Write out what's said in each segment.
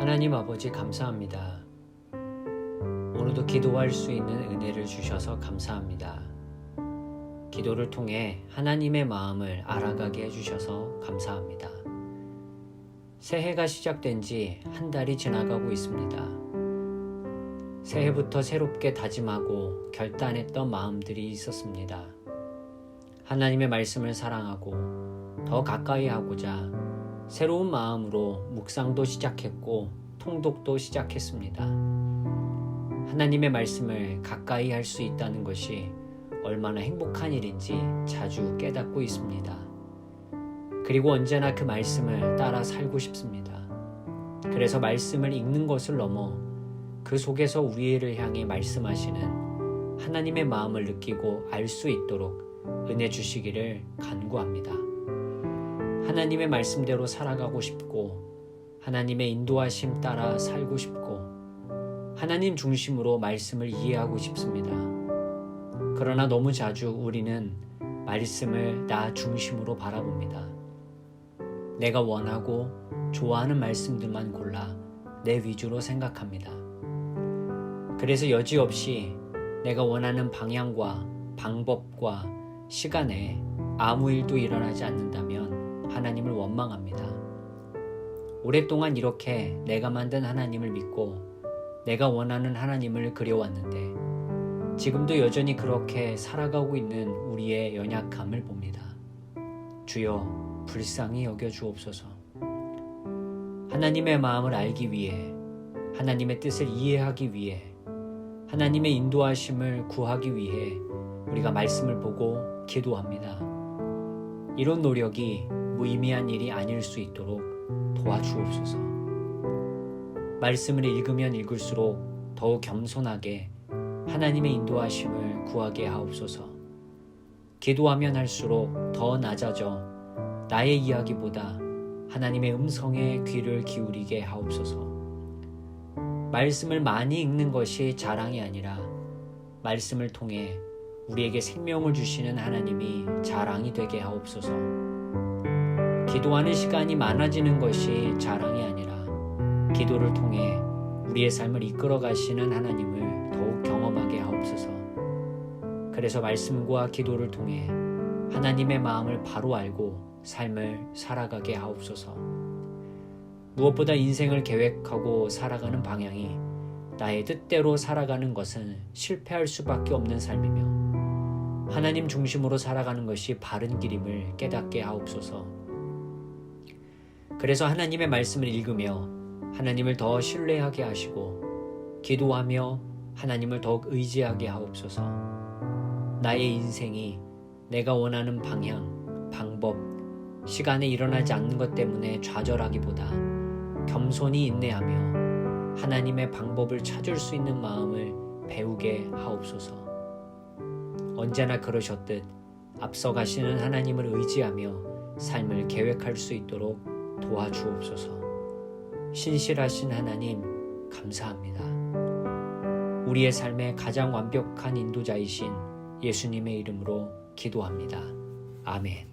하나님 아버지 감사합니다. 오늘도 기도할 수 있는 은혜를 주셔서 감사합니다. 기도를 통해 하나님의 마음을 알아가게 해주셔서 감사합니다. 새해가 시작된 지 한 달이 지나가고 있습니다. 새해부터 새롭게 다짐하고 결단했던 마음들이 있었습니다. 하나님의 말씀을 사랑하고 더 가까이 하고자 새로운 마음으로 묵상도 시작했고 통독도 시작했습니다. 하나님의 말씀을 가까이 할 수 있다는 것이 얼마나 행복한 일인지 자주 깨닫고 있습니다. 그리고 언제나 그 말씀을 따라 살고 싶습니다. 그래서 말씀을 읽는 것을 넘어 그 속에서 우리를 향해 말씀하시는 하나님의 마음을 느끼고 알 수 있도록 은혜 주시기를 간구합니다. 하나님의 말씀대로 살아가고 싶고 하나님의 인도하심 따라 살고 싶고 하나님 중심으로 말씀을 이해하고 싶습니다. 그러나 너무 자주 우리는 말씀을 나 중심으로 바라봅니다. 내가 원하고 좋아하는 말씀들만 골라 내 위주로 생각합니다. 그래서 여지없이 내가 원하는 방향과 방법과 시간에 아무 일도 일어나지 않는다면 하나님을 원망합니다. 오랫동안 이렇게 내가 만든 하나님을 믿고 내가 원하는 하나님을 그려왔는데 지금도 여전히 그렇게 살아가고 있는 우리의 연약함을 봅니다. 주여 불쌍히 여겨주옵소서. 하나님의 마음을 알기 위해 하나님의 뜻을 이해하기 위해 하나님의 인도하심을 구하기 위해 우리가 말씀을 보고 기도합니다. 이런 노력이 무의미한 일이 아닐 수 있도록 도와주옵소서. 말씀을 읽으면 읽을수록 더욱 겸손하게 하나님의 인도하심을 구하게 하옵소서. 기도하면 할수록 더 낮아져 나의 이야기보다 하나님의 음성에 귀를 기울이게 하옵소서. 말씀을 많이 읽는 것이 자랑이 아니라 말씀을 통해 우리에게 생명을 주시는 하나님이 자랑이 되게 하옵소서. 기도하는 시간이 많아지는 것이 자랑이 아니라 기도를 통해 우리의 삶을 이끌어 가시는 하나님을 더욱 경험하게 하옵소서. 그래서 말씀과 기도를 통해 하나님의 마음을 바로 알고 삶을 살아가게 하옵소서. 무엇보다 인생을 계획하고 살아가는 방향이 나의 뜻대로 살아가는 것은 실패할 수밖에 없는 삶이며 하나님 중심으로 살아가는 것이 바른 길임을 깨닫게 하옵소서. 그래서 하나님의 말씀을 읽으며 하나님을 더 신뢰하게 하시고 기도하며 하나님을 더욱 의지하게 하옵소서. 나의 인생이 내가 원하는 방향, 방법, 시간에 일어나지 않는 것 때문에 좌절하기보다 겸손히 인내하며 하나님의 방법을 찾을 수 있는 마음을 배우게 하옵소서. 언제나 그러셨듯 앞서가시는 하나님을 의지하며 삶을 계획할 수 있도록 도와주옵소서. 신실하신 하나님 감사합니다. 우리의 삶의 가장 완벽한 인도자이신 예수님의 이름으로 기도합니다. 아멘.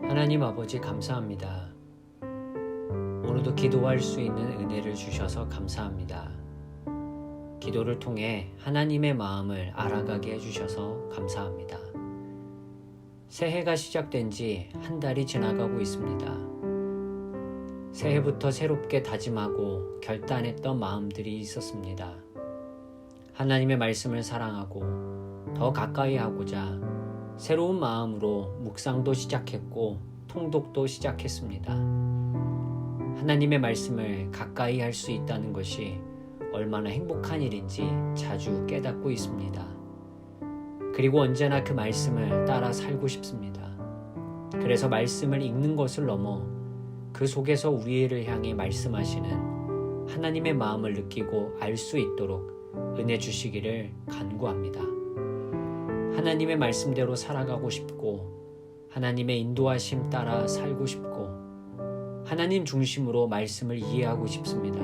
하나님 아버지 감사합니다. 오늘도 기도할 수 있는 은혜를 주셔서 감사합니다. 기도를 통해 하나님의 마음을 알아가게 해주셔서 감사합니다. 새해가 시작된 지 한 달이 지나가고 있습니다. 새해부터 새롭게 다짐하고 결단했던 마음들이 있었습니다. 하나님의 말씀을 사랑하고 더 가까이 하고자 새로운 마음으로 묵상도 시작했고 통독도 시작했습니다. 하나님의 말씀을 가까이 할 수 있다는 것이 얼마나 행복한 일인지 자주 깨닫고 있습니다. 그리고 언제나 그 말씀을 따라 살고 싶습니다. 그래서 말씀을 읽는 것을 넘어 그 속에서 우리를 향해 말씀하시는 하나님의 마음을 느끼고 알 수 있도록 은혜 주시기를 간구합니다. 하나님의 말씀대로 살아가고 싶고 하나님의 인도하심 따라 살고 싶고 하나님 중심으로 말씀을 이해하고 싶습니다.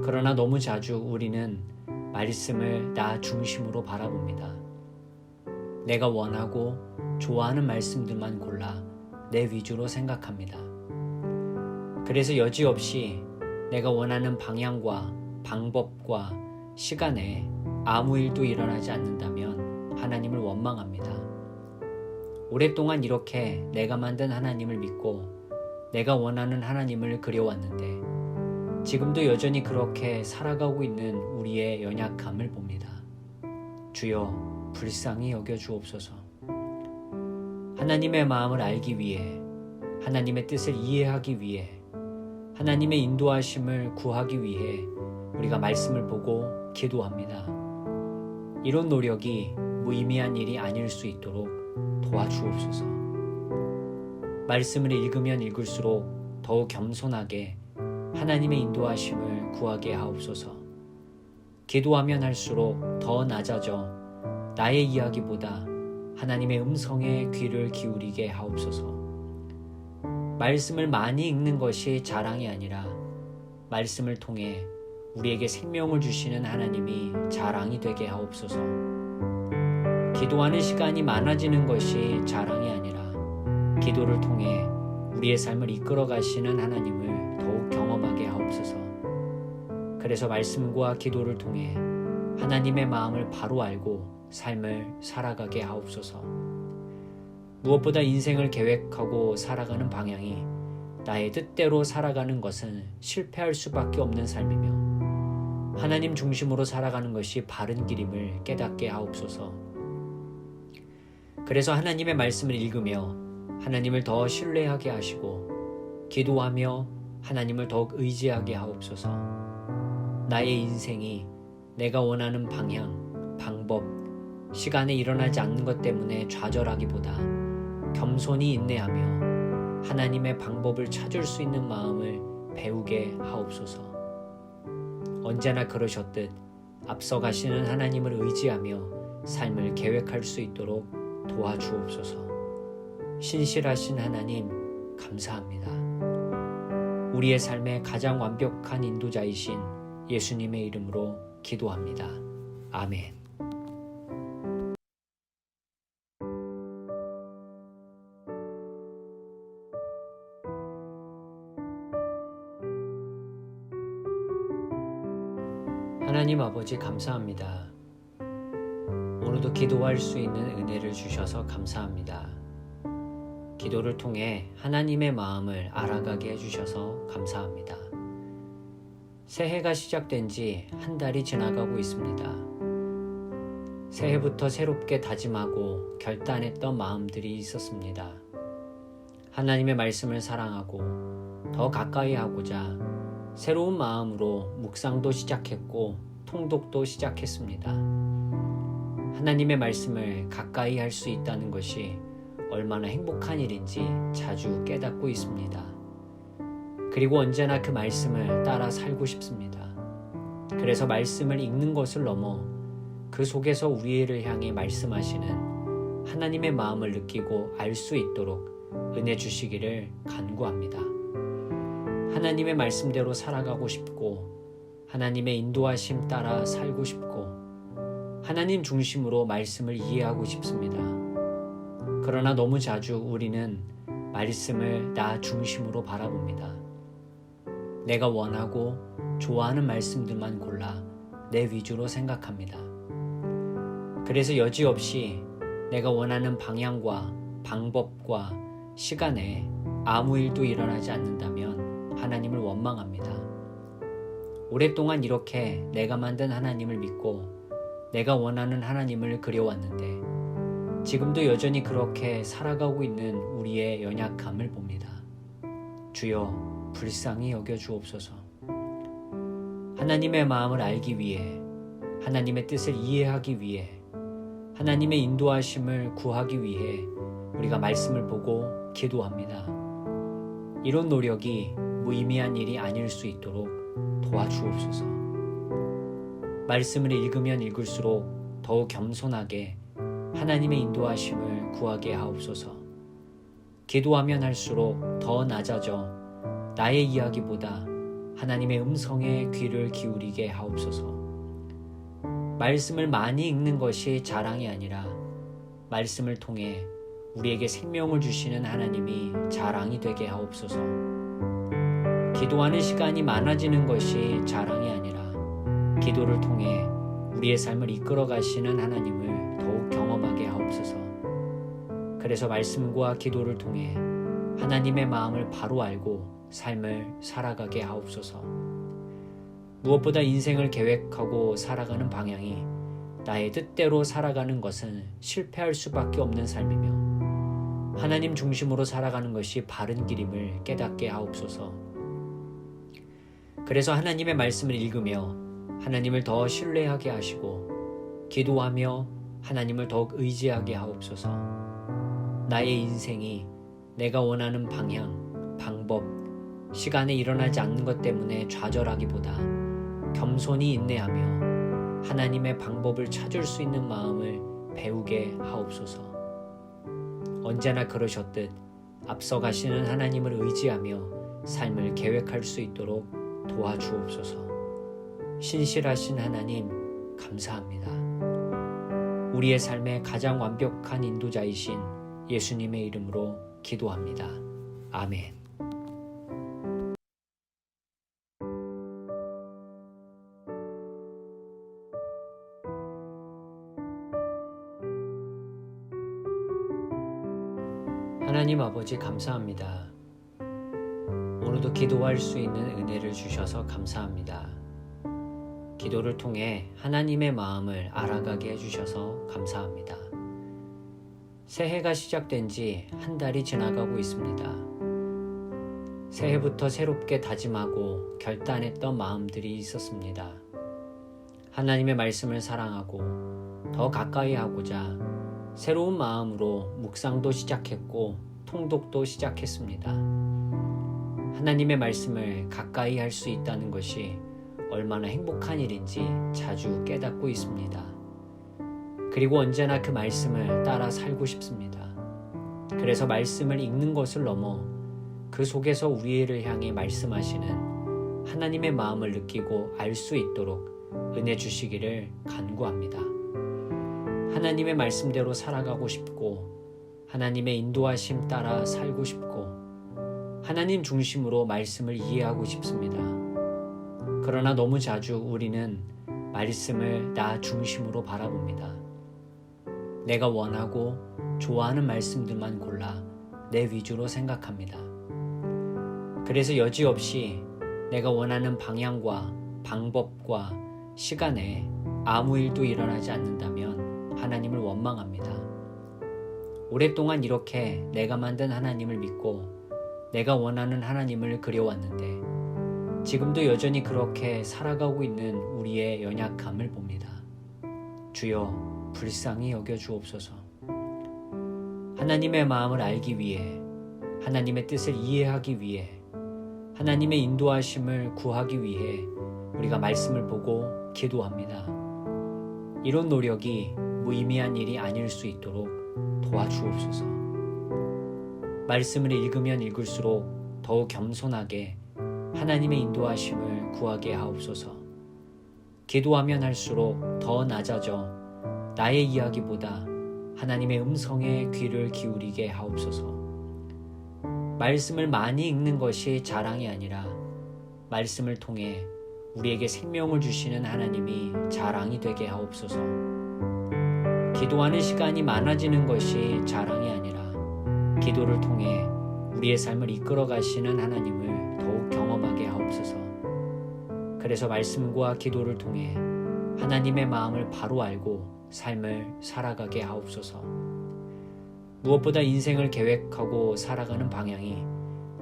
그러나 너무 자주 우리는 말씀을 나 중심으로 바라봅니다. 내가 원하고 좋아하는 말씀들만 골라 내 위주로 생각합니다. 그래서 여지없이 내가 원하는 방향과 방법과 시간에 아무 일도 일어나지 않는다면 하나님을 원망합니다. 오랫동안 이렇게 내가 만든 하나님을 믿고 내가 원하는 하나님을 그려왔는데 지금도 여전히 그렇게 살아가고 있는 우리의 연약함을 봅니다. 주여 불쌍히 여겨주옵소서. 하나님의 마음을 알기 위해, 하나님의 뜻을 이해하기 위해, 하나님의 인도하심을 구하기 위해 우리가 말씀을 보고 기도합니다. 이런 노력이 무의미한 일이 아닐 수 있도록 도와주옵소서. 말씀을 읽으면 읽을수록 더욱 겸손하게 하나님의 인도하심을 구하게 하옵소서. 기도하면 할수록 더 낮아져 나의 이야기보다 하나님의 음성에 귀를 기울이게 하옵소서. 말씀을 많이 읽는 것이 자랑이 아니라 말씀을 통해 우리에게 생명을 주시는 하나님이 자랑이 되게 하옵소서. 기도하는 시간이 많아지는 것이 자랑이 아니라 기도를 통해 우리의 삶을 이끌어 가시는 하나님을 더욱 경험하게 하옵소서. 그래서 말씀과 기도를 통해 하나님의 마음을 바로 알고 삶을 살아가게 하옵소서. 무엇보다 인생을 계획하고 살아가는 방향이 나의 뜻대로 살아가는 것은 실패할 수밖에 없는 삶이며 하나님 중심으로 살아가는 것이 바른 길임을 깨닫게 하옵소서. 그래서 하나님의 말씀을 읽으며 하나님을 더 신뢰하게 하시고 기도하며 하나님을 더욱 의지하게 하옵소서. 나의 인생이 내가 원하는 방향, 방법, 시간에 일어나지 않는 것 때문에 좌절하기보다 겸손히 인내하며 하나님의 방법을 찾을 수 있는 마음을 배우게 하옵소서. 언제나 그러셨듯 앞서가시는 하나님을 의지하며 삶을 계획할 수 있도록 도와주옵소서. 신실하신 하나님 감사합니다. 우리의 삶의 가장 완벽한 인도자이신 예수님의 이름으로 기도합니다. 아멘. 하나님 아버지 감사합니다. 오늘도 기도할 수 있는 은혜를 주셔서 감사합니다. 기도를 통해 하나님의 마음을 알아가게 해주셔서 감사합니다. 새해가 시작된 지 한 달이 지나가고 있습니다. 새해부터 새롭게 다짐하고 결단했던 마음들이 있었습니다. 하나님의 말씀을 사랑하고 더 가까이 하고자 새로운 마음으로 묵상도 시작했고 통독도 시작했습니다. 하나님의 말씀을 가까이 할 수 있다는 것이 얼마나 행복한 일인지 자주 깨닫고 있습니다. 그리고 언제나 그 말씀을 따라 살고 싶습니다. 그래서 말씀을 읽는 것을 넘어 그 속에서 우리를 향해 말씀하시는 하나님의 마음을 느끼고 알 수 있도록 은혜 주시기를 간구합니다. 하나님의 말씀대로 살아가고 싶고 하나님의 인도하심 따라 살고 싶고 하나님 중심으로 말씀을 이해하고 싶습니다. 그러나 너무 자주 우리는 말씀을 나 중심으로 바라봅니다. 내가 원하고 좋아하는 말씀들만 골라 내 위주로 생각합니다. 그래서 여지없이 내가 원하는 방향과 방법과 시간에 아무 일도 일어나지 않는다면 하나님을 원망합니다. 오랫동안 이렇게 내가 만든 하나님을 믿고 내가 원하는 하나님을 그려왔는데 지금도 여전히 그렇게 살아가고 있는 우리의 연약함을 봅니다. 주여 불쌍히 여겨주옵소서. 하나님의 마음을 알기 위해, 하나님의 뜻을 이해하기 위해, 하나님의 인도하심을 구하기 위해 우리가 말씀을 보고 기도합니다. 이런 노력이 무의미한 일이 아닐 수 있도록 도와주옵소서. 말씀을 읽으면 읽을수록 더욱 겸손하게 하나님의 인도하심을 구하게 하옵소서. 기도하면 할수록 더 낮아져 나의 이야기보다 하나님의 음성에 귀를 기울이게 하옵소서. 말씀을 많이 읽는 것이 자랑이 아니라 말씀을 통해 우리에게 생명을 주시는 하나님이 자랑이 되게 하옵소서. 기도하는 시간이 많아지는 것이 자랑이 아니라 기도를 통해 우리의 삶을 이끌어 가시는 하나님을 더욱 경험하게 하옵소서. 그래서 말씀과 기도를 통해 하나님의 마음을 바로 알고 삶을 살아가게 하옵소서. 무엇보다 인생을 계획하고 살아가는 방향이 나의 뜻대로 살아가는 것은 실패할 수밖에 없는 삶이며 하나님 중심으로 살아가는 것이 바른 길임을 깨닫게 하옵소서. 그래서 하나님의 말씀을 읽으며 하나님을 더 신뢰하게 하시고 기도하며 하나님을 더욱 의지하게 하옵소서. 나의 인생이 내가 원하는 방향, 방법, 시간에 일어나지 않는 것 때문에 좌절하기보다 겸손히 인내하며 하나님의 방법을 찾을 수 있는 마음을 배우게 하옵소서. 언제나 그러셨듯 앞서가시는 하나님을 의지하며 삶을 계획할 수 있도록 도와주옵소서. 신실하신 하나님 감사합니다. 우리의 삶의 가장 완벽한 인도자이신 예수님의 이름으로 기도합니다. 아멘. 하나님 아버지 감사합니다. 오늘도 기도할 수 있는 은혜를 주셔서 감사합니다. 기도를 통해 하나님의 마음을 알아가게 해주셔서 감사합니다. 새해가 시작된 지 한 달이 지나가고 있습니다. 새해부터 새롭게 다짐하고 결단했던 마음들이 있었습니다. 하나님의 말씀을 사랑하고 더 가까이 하고자 새로운 마음으로 묵상도 시작했고 통독도 시작했습니다. 하나님의 말씀을 가까이 할 수 있다는 것이 얼마나 행복한 일인지 자주 깨닫고 있습니다. 그리고 언제나 그 말씀을 따라 살고 싶습니다. 그래서 말씀을 읽는 것을 넘어 그 속에서 우리를 향해 말씀하시는 하나님의 마음을 느끼고 알 수 있도록 은혜 주시기를 간구합니다. 하나님의 말씀대로 살아가고 싶고 하나님의 인도하심 따라 살고 싶고 하나님 중심으로 말씀을 이해하고 싶습니다. 그러나 너무 자주 우리는 말씀을 나 중심으로 바라봅니다. 내가 원하고 좋아하는 말씀들만 골라 내 위주로 생각합니다. 그래서 여지없이 내가 원하는 방향과 방법과 시간에 아무 일도 일어나지 않는다면 하나님을 원망합니다. 오랫동안 이렇게 내가 만든 하나님을 믿고 내가 원하는 하나님을 그려왔는데 지금도 여전히 그렇게 살아가고 있는 우리의 연약함을 봅니다. 주여 불쌍히 여겨주옵소서. 하나님의 마음을 알기 위해 하나님의 뜻을 이해하기 위해 하나님의 인도하심을 구하기 위해 우리가 말씀을 보고 기도합니다. 이런 노력이 무의미한 일이 아닐 수 있도록 도와주옵소서. 말씀을 읽으면 읽을수록 더욱 겸손하게 하나님의 인도하심을 구하게 하옵소서. 기도하면 할수록 더 낮아져 나의 이야기보다 하나님의 음성에 귀를 기울이게 하옵소서. 말씀을 많이 읽는 것이 자랑이 아니라 말씀을 통해 우리에게 생명을 주시는 하나님이 자랑이 되게 하옵소서. 기도하는 시간이 많아지는 것이 자랑이 아니라 기도를 통해 우리의 삶을 이끌어 가시는 하나님을 더욱 경험하게 하옵소서. 그래서 말씀과 기도를 통해 하나님의 마음을 바로 알고 삶을 살아가게 하옵소서. 무엇보다 인생을 계획하고 살아가는 방향이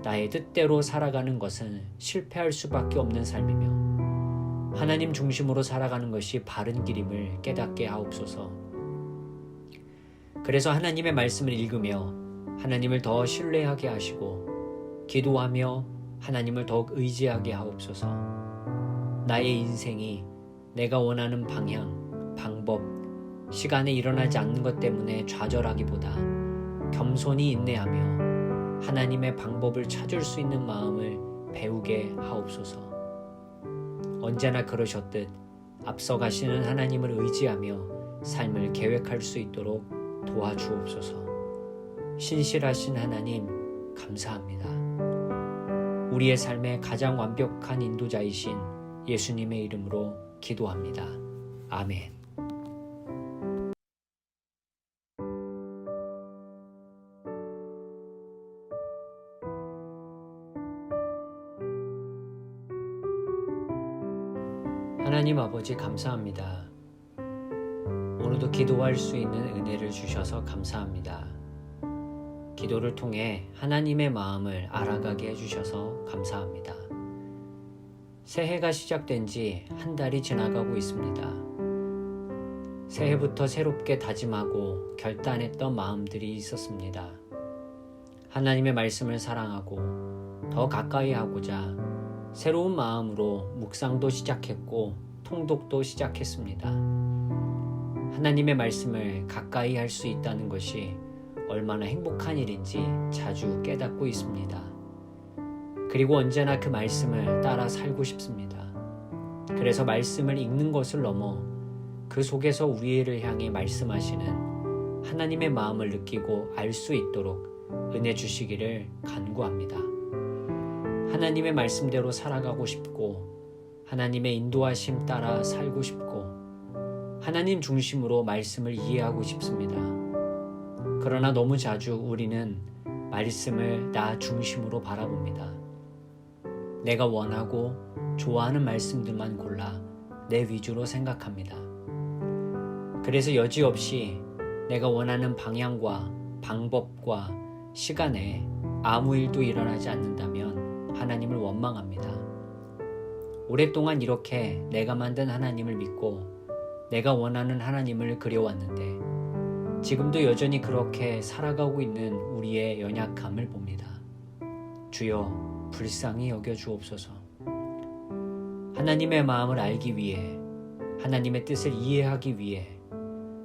나의 뜻대로 살아가는 것은 실패할 수밖에 없는 삶이며 하나님 중심으로 살아가는 것이 바른 길임을 깨닫게 하옵소서. 그래서 하나님의 말씀을 읽으며 하나님을 더 신뢰하게 하시고 기도하며 하나님을 더욱 의지하게 하옵소서. 나의 인생이 내가 원하는 방향, 방법, 시간에 일어나지 않는 것 때문에 좌절하기보다 겸손히 인내하며 하나님의 방법을 찾을 수 있는 마음을 배우게 하옵소서. 언제나 그러셨듯 앞서가시는 하나님을 의지하며 삶을 계획할 수 있도록 도와주옵소서. 신실하신 하나님, 감사합니다. 우리의 삶의 가장 완벽한 인도자이신 예수님의 이름으로 기도합니다. 아멘. 하나님 아버지, 감사합니다. 오늘도 기도할 수 있는 은혜를 주셔서 감사합니다. 기도를 통해 하나님의 마음을 알아가게 해주셔서 감사합니다. 새해가 시작된 지 한 달이 지나가고 있습니다. 새해부터 새롭게 다짐하고 결단했던 마음들이 있었습니다. 하나님의 말씀을 사랑하고 더 가까이 하고자 새로운 마음으로 묵상도 시작했고 통독도 시작했습니다. 하나님의 말씀을 가까이 할 수 있다는 것이 얼마나 행복한 일인지 자주 깨닫고 있습니다. 그리고 언제나 그 말씀을 따라 살고 싶습니다. 그래서 말씀을 읽는 것을 넘어 그 속에서 우리를 향해 말씀하시는 하나님의 마음을 느끼고 알 수 있도록 은혜 주시기를 간구합니다. 하나님의 말씀대로 살아가고 싶고 하나님의 인도하심 따라 살고 싶고 하나님 중심으로 말씀을 이해하고 싶습니다. 그러나 너무 자주 우리는 말씀을 나 중심으로 바라봅니다. 내가 원하고 좋아하는 말씀들만 골라 내 위주로 생각합니다. 그래서 여지없이 내가 원하는 방향과 방법과 시간에 아무 일도 일어나지 않는다면 하나님을 원망합니다. 오랫동안 이렇게 내가 만든 하나님을 믿고 내가 원하는 하나님을 그려왔는데 지금도 여전히 그렇게 살아가고 있는 우리의 연약함을 봅니다. 주여, 불쌍히 여겨주옵소서. 하나님의 마음을 알기 위해, 하나님의 뜻을 이해하기 위해,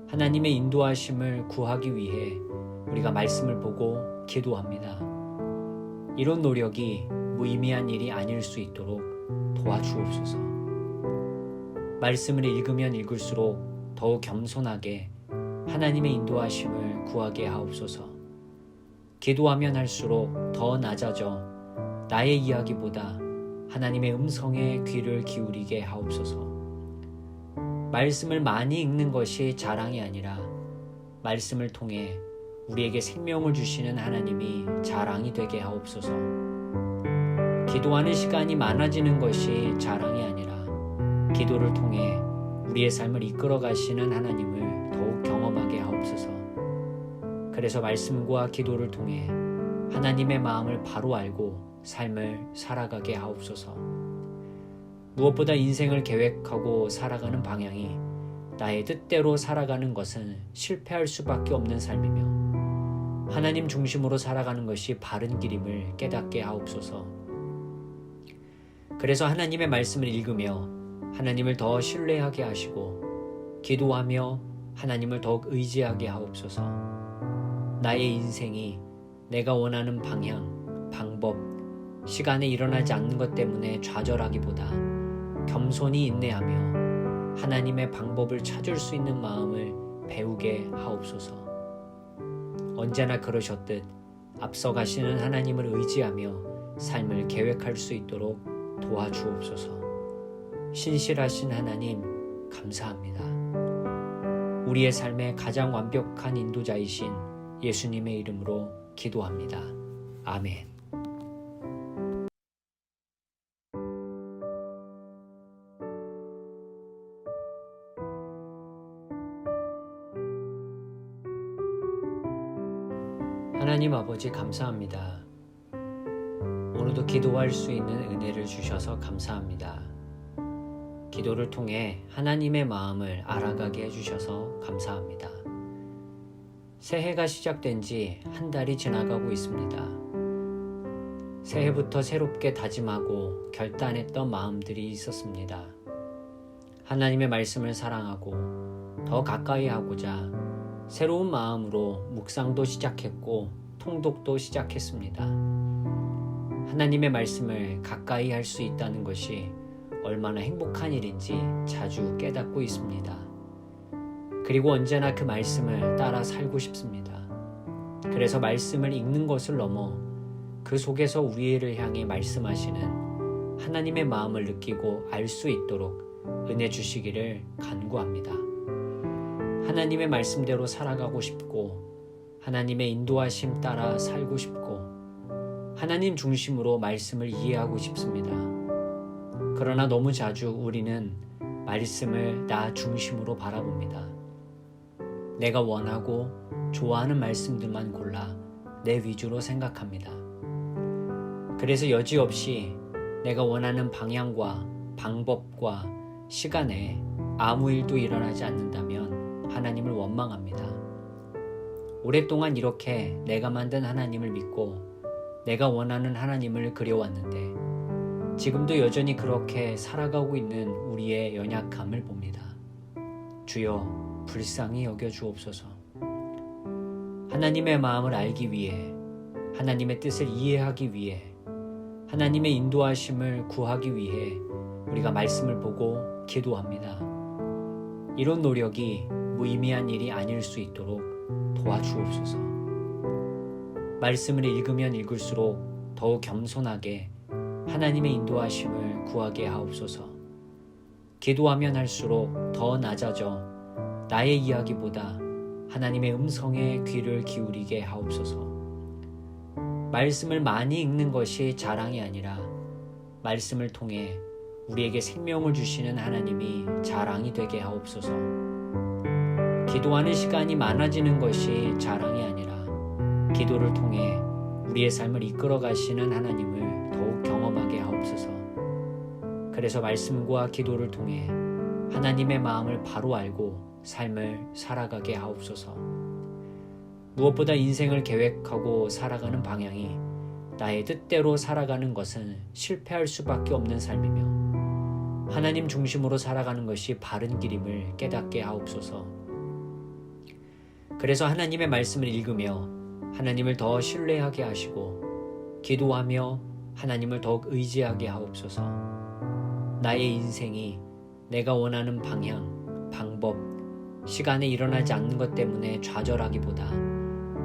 하나님의 인도하심을 구하기 위해 우리가 말씀을 보고 기도합니다. 이런 노력이 무의미한 일이 아닐 수 있도록 도와주옵소서. 말씀을 읽으면 읽을수록 더욱 겸손하게 하나님의 인도하심을 구하게 하옵소서. 기도하면 할수록 더 낮아져 나의 이야기보다 하나님의 음성에 귀를 기울이게 하옵소서. 말씀을 많이 읽는 것이 자랑이 아니라 말씀을 통해 우리에게 생명을 주시는 하나님이 자랑이 되게 하옵소서. 기도하는 시간이 많아지는 것이 자랑이 아니라 기도를 통해 우리의 삶을 이끌어 가시는 하나님을 더욱 경험하게 하옵소서. 그래서 말씀과 기도를 통해 하나님의 마음을 바로 알고 삶을 살아가게 하옵소서. 무엇보다 인생을 계획하고 살아가는 방향이 나의 뜻대로 살아가는 것은 실패할 수밖에 없는 삶이며 하나님 중심으로 살아가는 것이 바른 길임을 깨닫게 하옵소서. 그래서 하나님의 말씀을 읽으며 하나님을 더 신뢰하게 하시고 기도하며 하나님을 더욱 의지하게 하옵소서. 나의 인생이 내가 원하는 방향, 방법, 시간에 일어나지 않는 것 때문에 좌절하기보다 겸손히 인내하며 하나님의 방법을 찾을 수 있는 마음을 배우게 하옵소서. 언제나 그러셨듯 앞서가시는 하나님을 의지하며 삶을 계획할 수 있도록 도와주옵소서. 신실하신 하나님, 감사합니다. 우리의 삶의 가장 완벽한 인도자이신 예수님의 이름으로 기도합니다. 아멘. 하나님 아버지, 감사합니다. 오늘도 기도할 수 있는 은혜를 주셔서 감사합니다. 기도를 통해 하나님의 마음을 알아가게 해주셔서 감사합니다. 새해가 시작된 지 한 달이 지나가고 있습니다. 새해부터 새롭게 다짐하고 결단했던 마음들이 있었습니다. 하나님의 말씀을 사랑하고 더 가까이 하고자 새로운 마음으로 묵상도 시작했고 통독도 시작했습니다. 하나님의 말씀을 가까이 할 수 있다는 것이 얼마나 행복한 일인지 자주 깨닫고 있습니다. 그리고 언제나 그 말씀을 따라 살고 싶습니다. 그래서 말씀을 읽는 것을 넘어 그 속에서 우리를 향해 말씀하시는 하나님의 마음을 느끼고 알 수 있도록 은혜 주시기를 간구합니다. 하나님의 말씀대로 살아가고 싶고 하나님의 인도하심 따라 살고 싶고 하나님 중심으로 말씀을 이해하고 싶습니다. 그러나 너무 자주 우리는 말씀을 나 중심으로 바라봅니다. 내가 원하고 좋아하는 말씀들만 골라 내 위주로 생각합니다. 그래서 여지없이 내가 원하는 방향과 방법과 시간에 아무 일도 일어나지 않는다면 하나님을 원망합니다. 오랫동안 이렇게 내가 만든 하나님을 믿고 내가 원하는 하나님을 그려왔는데 지금도 여전히 그렇게 살아가고 있는 우리의 연약함을 봅니다. 주여 불쌍히 여겨주옵소서. 하나님의 마음을 알기 위해, 하나님의 뜻을 이해하기 위해, 하나님의 인도하심을 구하기 위해 우리가 말씀을 보고 기도합니다. 이런 노력이 무의미한 일이 아닐 수 있도록 도와주옵소서. 말씀을 읽으면 읽을수록 더욱 겸손하게 하나님의 인도하심을 구하게 하옵소서. 기도하면 할수록 더 낮아져 나의 이야기보다 하나님의 음성에 귀를 기울이게 하옵소서. 말씀을 많이 읽는 것이 자랑이 아니라 말씀을 통해 우리에게 생명을 주시는 하나님이 자랑이 되게 하옵소서. 기도하는 시간이 많아지는 것이 자랑이 아니라 기도를 통해 우리의 삶을 이끌어 가시는 하나님을 더욱 경험하게 하옵소서. 그래서 말씀과 기도를 통해 하나님의 마음을 바로 알고 삶을 살아가게 하옵소서. 무엇보다 인생을 계획하고 살아가는 방향이 나의 뜻대로 살아가는 것은 실패할 수밖에 없는 삶이며 하나님 중심으로 살아가는 것이 바른 길임을 깨닫게 하옵소서. 그래서 하나님의 말씀을 읽으며 하나님을 더 신뢰하게 하시고 기도하며 하나님을 더욱 의지하게 하옵소서. 나의 인생이 내가 원하는 방향, 방법, 시간에 일어나지 않는 것 때문에 좌절하기보다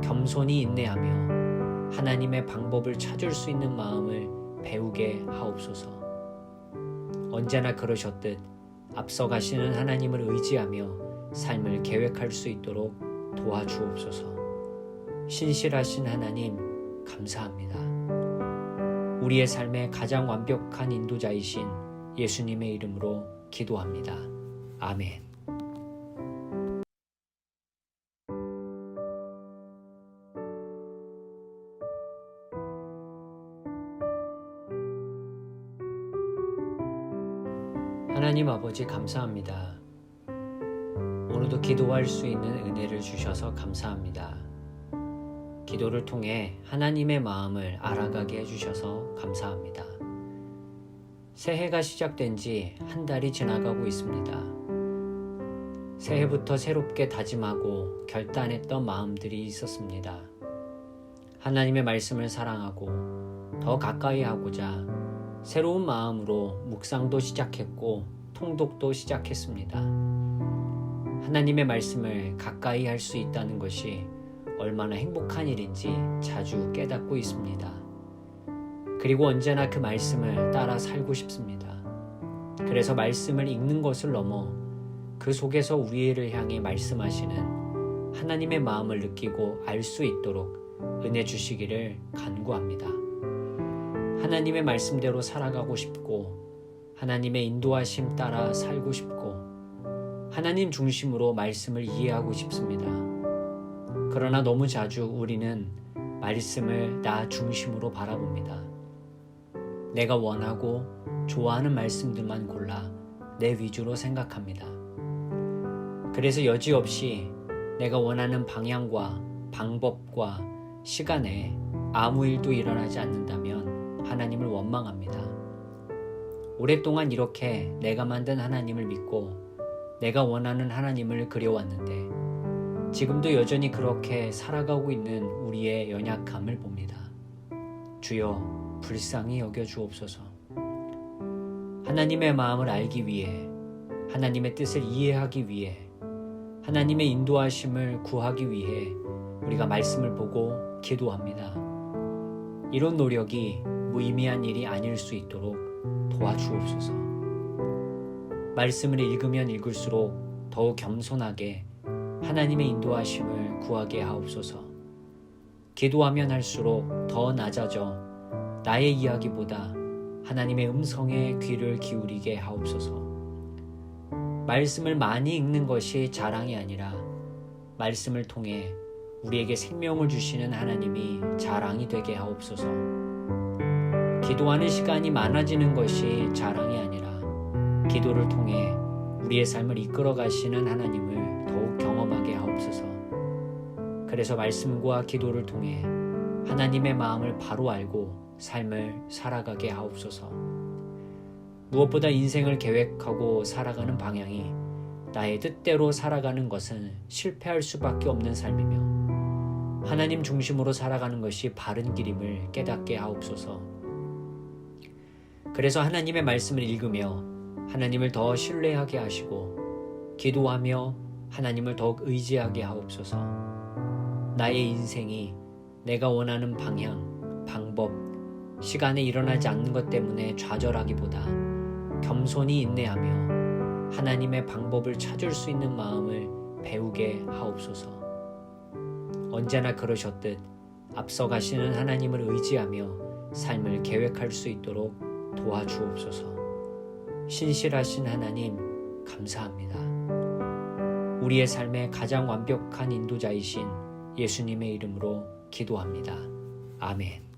겸손히 인내하며 하나님의 방법을 찾을 수 있는 마음을 배우게 하옵소서. 언제나 그러셨듯 앞서가시는 하나님을 의지하며 삶을 계획할 수 있도록 도와주옵소서. 신실하신 하나님 감사합니다. 우리의 삶의 가장 완벽한 인도자이신 예수님의 이름으로 기도합니다. 아멘. 하나님 아버지 감사합니다. 오늘도 기도할 수 있는 은혜를 주셔서 감사합니다. 기도를 통해 하나님의 마음을 알아가게 해주셔서 감사합니다. 새해가 시작된 지 한 달이 지나가고 있습니다. 새해부터 새롭게 다짐하고 결단했던 마음들이 있었습니다. 하나님의 말씀을 사랑하고 더 가까이 하고자 새로운 마음으로 묵상도 시작했고 통독도 시작했습니다. 하나님의 말씀을 가까이 할 수 있다는 것이 얼마나 행복한 일인지 자주 깨닫고 있습니다. 그리고 언제나 그 말씀을 따라 살고 싶습니다. 그래서 말씀을 읽는 것을 넘어 그 속에서 우리를 향해 말씀하시는 하나님의 마음을 느끼고 알 수 있도록 은혜 주시기를 간구합니다. 하나님의 말씀대로 살아가고 싶고 하나님의 인도하심 따라 살고 싶고 하나님 중심으로 말씀을 이해하고 싶습니다. 그러나 너무 자주 우리는 말씀을 나 중심으로 바라봅니다. 내가 원하고 좋아하는 말씀들만 골라 내 위주로 생각합니다. 그래서 여지없이 내가 원하는 방향과 방법과 시간에 아무 일도 일어나지 않는다면 하나님을 원망합니다. 오랫동안 이렇게 내가 만든 하나님을 믿고 내가 원하는 하나님을 그려왔는데 지금도 여전히 그렇게 살아가고 있는 우리의 연약함을 봅니다. 주여 불쌍히 여겨주옵소서. 하나님의 마음을 알기 위해, 하나님의 뜻을 이해하기 위해, 하나님의 인도하심을 구하기 위해 우리가 말씀을 보고 기도합니다. 이런 노력이 무의미한 일이 아닐 수 있도록 도와주옵소서. 말씀을 읽으면 읽을수록 더욱 겸손하게 하나님의 인도하심을 구하게 하옵소서. 기도하면 할수록 더 낮아져 나의 이야기보다 하나님의 음성에 귀를 기울이게 하옵소서. 말씀을 많이 읽는 것이 자랑이 아니라 말씀을 통해 우리에게 생명을 주시는 하나님이 자랑이 되게 하옵소서. 기도하는 시간이 많아지는 것이 자랑이 아니라 기도를 통해 우리의 삶을 이끌어 가시는 하나님을 더욱 경험하게 하옵소서. 그래서 말씀과 기도를 통해 하나님의 마음을 바로 알고 삶을 살아가게 하옵소서. 무엇보다 인생을 계획하고 살아가는 방향이 나의 뜻대로 살아가는 것은 실패할 수밖에 없는 삶이며 하나님 중심으로 살아가는 것이 바른 길임을 깨닫게 하옵소서. 그래서 하나님의 말씀을 읽으며 하나님을 더 신뢰하게 하시고 기도하며 하나님을 더욱 의지하게 하옵소서. 나의 인생이 내가 원하는 방향, 방법, 시간에 일어나지 않는 것 때문에 좌절하기보다 겸손히 인내하며 하나님의 방법을 찾을 수 있는 마음을 배우게 하옵소서. 언제나 그러셨듯 앞서가시는 하나님을 의지하며 삶을 계획할 수 있도록 도와주옵소서. 신실하신 하나님 감사합니다. 우리의 삶의 가장 완벽한 인도자이신 예수님의 이름으로 기도합니다. 아멘.